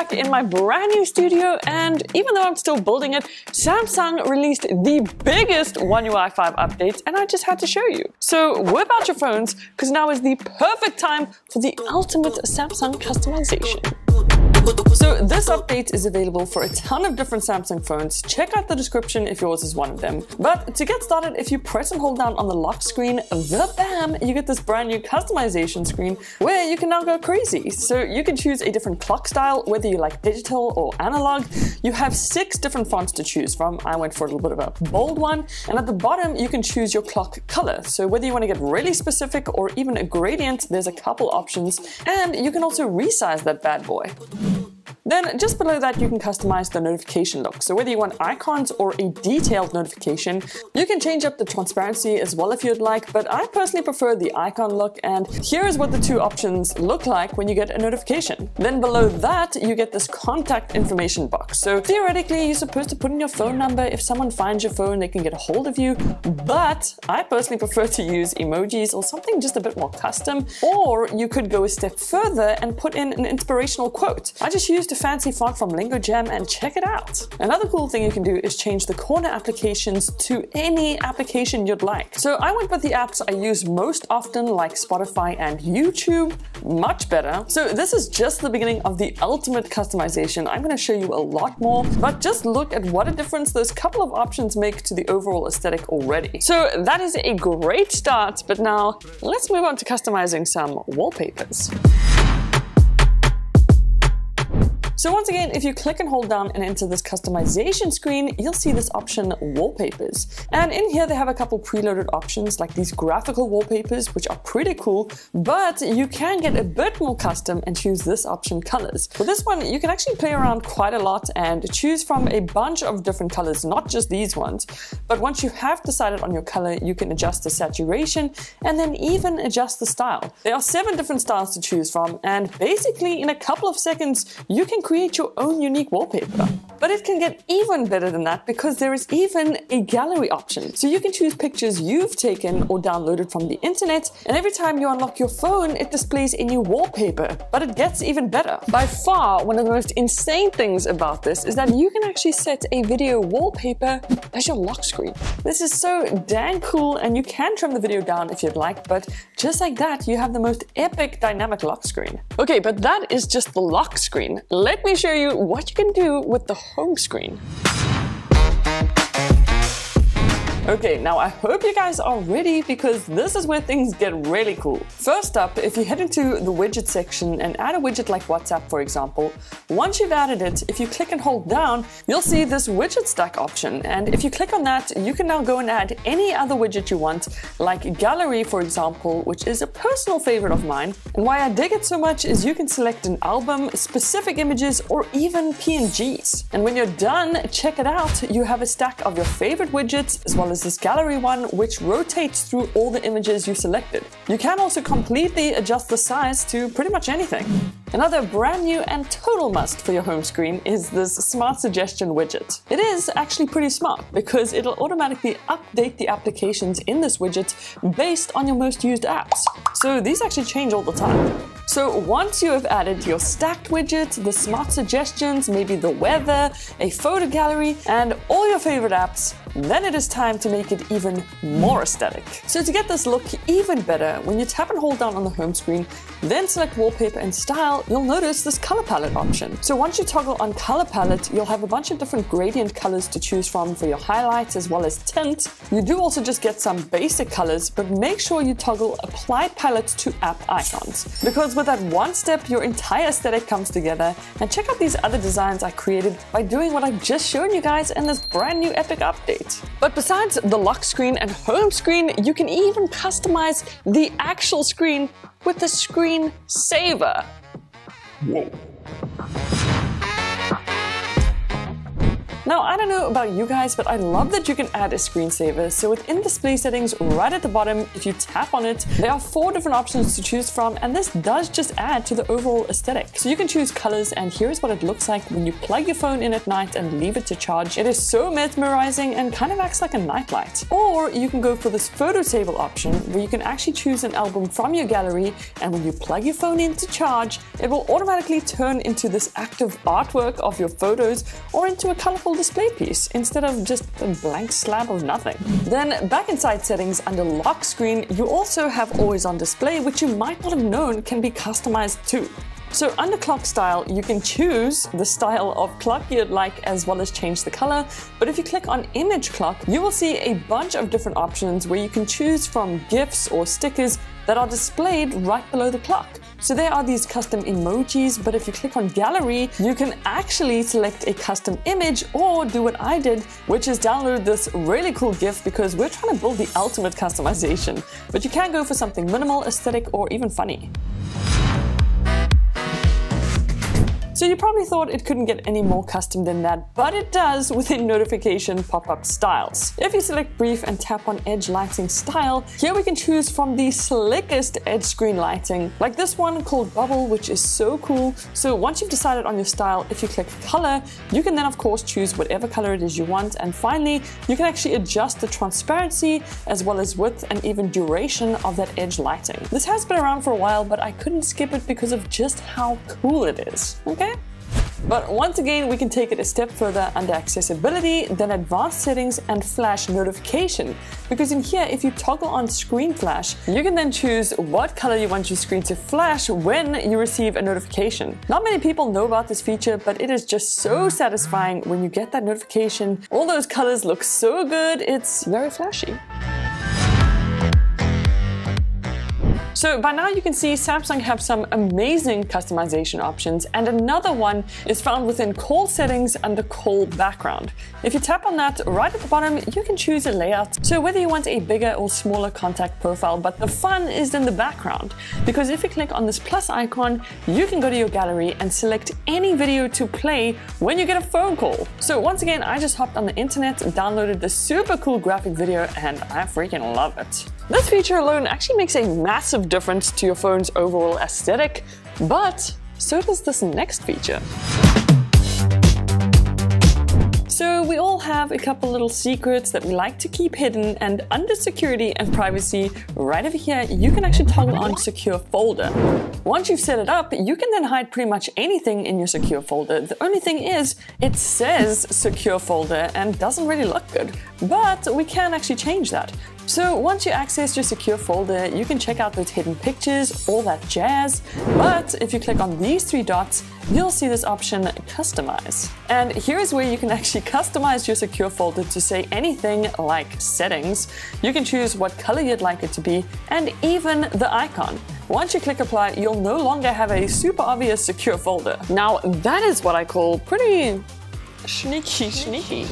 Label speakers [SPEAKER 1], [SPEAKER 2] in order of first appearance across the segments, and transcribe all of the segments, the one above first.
[SPEAKER 1] back in my brand new studio, and even though I'm still building it, Samsung released the biggest One UI 5 update, and I just had to show you. So whip out your phones, because now is the perfect time for the ultimate Samsung customization. So this update is available for a ton of different Samsung phones. Check out the description if yours is one of them. But to get started, if you press and hold down on the lock screen, bam, you get this brand new customization screen where you can now go crazy. So you can choose a different clock style, whether you like digital or analog. You have 6 different fonts to choose from. I went for a little bit of a bold one. And at the bottom, you can choose your clock color. So whether you want to get really specific or even a gradient, there's a couple options. And you can also resize that bad boy. Then just below that, you can customize the notification look. So whether you want icons or a detailed notification, you can change up the transparency as well if you'd like, but I personally prefer the icon look, and here is what the 2 options look like when you get a notification. Then below that, you get this contact information box. So theoretically, you're supposed to put in your phone number. If someone finds your phone, they can get a hold of you, but I personally prefer to use emojis or something just a bit more custom, or you could go a step further and put in an inspirational quote. I just used a fancy font from Lingo Jam and check it out. Another cool thing you can do is change the corner applications to any application you'd like. So I went with the apps I use most often, like Spotify and YouTube. Much better. So this is just the beginning of the ultimate customization. I'm going to show you a lot more, but just look at what a difference those couple of options make to the overall aesthetic already. So that is a great start, but now let's move on to customizing some wallpapers. So once again, if you click and hold down and enter this customization screen, you'll see this option Wallpapers. And in here, they have a couple preloaded options like these graphical wallpapers, which are pretty cool, but you can get a bit more custom and choose this option Colors. For this one, you can actually play around quite a lot and choose from a bunch of different colors, not just these ones. But once you have decided on your color, you can adjust the saturation and then even adjust the style. There are 7 different styles to choose from, and basically in a couple of seconds, you can create your own unique wallpaper. But it can get even better than that because there is even a gallery option. So you can choose pictures you've taken or downloaded from the internet, and every time you unlock your phone, it displays a new wallpaper. But it gets even better. By far, one of the most insane things about this is that you can actually set a video wallpaper as your lock screen. This is so dang cool, and you can trim the video down if you'd like, but just like that, you have the most epic dynamic lock screen. Okay, but that is just the lock screen. Let me show you what you can do with the home screen. Okay, now I hope you guys are ready because this is where things get really cool. First up, if you head into the widget section and add a widget like WhatsApp, for example, once you've added it, if you click and hold down, you'll see this widget stack option. And if you click on that, you can now go and add any other widget you want, like gallery, for example, which is a personal favorite of mine. And why I dig it so much is you can select an album, specific images, or even PNGs. And when you're done, check it out. You have a stack of your favorite widgets, as well as this gallery one, which rotates through all the images you selected. You can also completely adjust the size to pretty much anything. Another brand new and total must for your home screen is this Smart Suggestion widget. It is actually pretty smart because it'll automatically update the applications in this widget based on your most used apps. So these actually change all the time. So once you have added your stacked widget, the smart suggestions, maybe the weather, a photo gallery, and all your favorite apps, then it is time to make it even more aesthetic. So to get this look even better, when you tap and hold down on the home screen, then select wallpaper and style, you'll notice this color palette option. So once you toggle on color palette, you'll have a bunch of different gradient colors to choose from for your highlights as well as tint. You do also just get some basic colors, but make sure you toggle apply palette to app icons. Because with that one step, your entire aesthetic comes together. And check out these other designs I created by doing what I've just shown you guys in this brand new epic update. But besides the lock screen and home screen, you can even customize the actual screen with the screen saver. Whoa. Now, I don't know about you guys, but I love that you can add a screensaver. So within display settings, right at the bottom, if you tap on it, there are 4 different options to choose from, and this does just add to the overall aesthetic. So you can choose colors, and here's what it looks like when you plug your phone in at night and leave it to charge. It is so mesmerizing and kind of acts like a nightlight. Or you can go for this photo table option, where you can actually choose an album from your gallery, and when you plug your phone in to charge, it will automatically turn into this active artwork of your photos or into a colorful display piece instead of just a blank slab of nothing. Then back inside settings under lock screen, you also have always on display, which you might not have known can be customized too. So under clock style, you can choose the style of clock you'd like as well as change the color. But if you click on image clock, you will see a bunch of different options where you can choose from GIFs or stickers that are displayed right below the clock. So there are these custom emojis, but if you click on gallery, you can actually select a custom image or do what I did, which is download this really cool GIF because we're trying to build the ultimate customization. But you can go for something minimal, aesthetic, or even funny. So you probably thought it couldn't get any more custom than that, but it does within notification pop-up styles. If you select brief and tap on edge lighting style, here we can choose from the slickest edge screen lighting, like this one called Bubble, which is so cool. So once you've decided on your style, if you click color, you can then of course choose whatever color it is you want. And finally, you can actually adjust the transparency as well as width and even duration of that edge lighting. This has been around for a while, but I couldn't skip it because of just how cool it is. Okay? But once again, we can take it a step further under accessibility, then advanced settings and flash notification. Because in here, if you toggle on screen flash, you can then choose what color you want your screen to flash when you receive a notification. Not many people know about this feature, but it is just so satisfying when you get that notification. All those colors look so good, it's very flashy. So by now you can see Samsung have some amazing customization options, and another one is found within call settings under call background. If you tap on that right at the bottom, you can choose a layout. So whether you want a bigger or smaller contact profile, but the fun is in the background. Because if you click on this plus icon, you can go to your gallery and select any video to play when you get a phone call. So once again, I just hopped on the internet and downloaded this super cool graphic video, and I freaking love it. This feature alone actually makes a massive difference to your phone's overall aesthetic, but so does this next feature. So we all have a couple little secrets that we like to keep hidden, and under security and privacy, right over here, you can actually toggle on secure folder. Once you've set it up, you can then hide pretty much anything in your secure folder. The only thing is, it says secure folder and doesn't really look good, but we can actually change that. So once you access your secure folder, you can check out those hidden pictures, all that jazz. But if you click on these 3 dots, you'll see this option, Customize. And here's where you can actually customize your secure folder to say anything like settings. You can choose what color you'd like it to be, and even the icon. Once you click apply, you'll no longer have a super obvious secure folder. Now that is what I call pretty sneaky.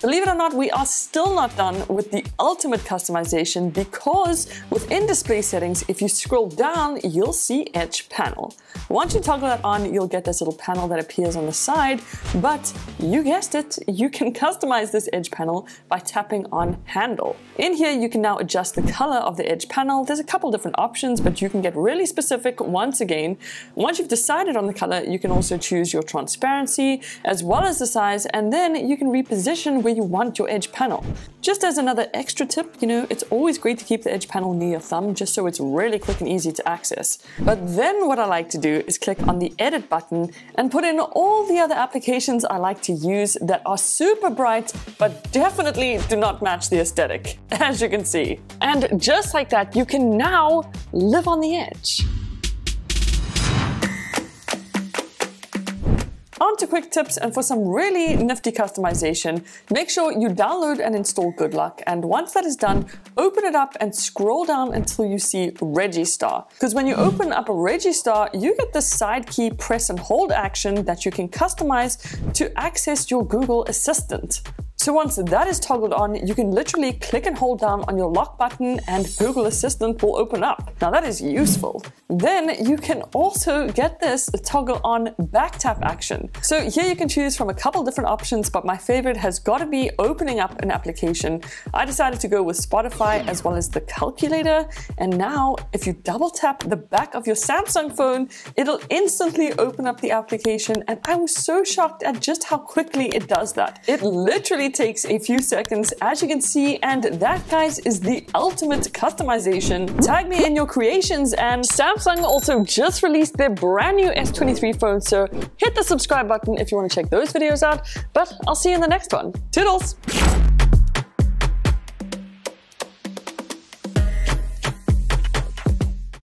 [SPEAKER 1] Believe it or not, we are still not done with the ultimate customization, because within display settings, if you scroll down, you'll see Edge Panel. Once you toggle that on, you'll get this little panel that appears on the side, but you guessed it, you can customize this Edge Panel by tapping on Handle. In here, you can now adjust the color of the Edge Panel. There's a couple different options, but you can get really specific once again. Once you've decided on the color, you can also choose your transparency as well as the size, and then you can reposition where you want your Edge Panel. Just as another extra tip, it's always great to keep the Edge Panel near your thumb just so it's really quick and easy to access. But then what I like to do is click on the Edit button and put in all the other applications I like to use that are super bright, but definitely do not match the aesthetic, as you can see. And just like that, you can now live on the edge. On to quick tips, and for some really nifty customization, make sure you download and install Good Luck, and once that is done, open it up and scroll down until you see Registar. Because when you open up a Registar, you get the side key press and hold action that you can customize to access your Google Assistant. So once that is toggled on, you can literally click and hold down on your lock button and Google Assistant will open up. Now that is useful. Then you can also get this toggle on back tap action. So here you can choose from a couple different options, but my favorite has got to be opening up an application. I decided to go with Spotify as well as the calculator. And now if you double tap the back of your Samsung phone, it'll instantly open up the application. And I was so shocked at just how quickly it does that. It literally takes a few seconds, as you can see, and that, guys, is the ultimate customization. Tag me in your creations. And Samsung also just released their brand new S23 phone, so hit the subscribe button if you want to check those videos out. But I'll see you in the next one. Toodles!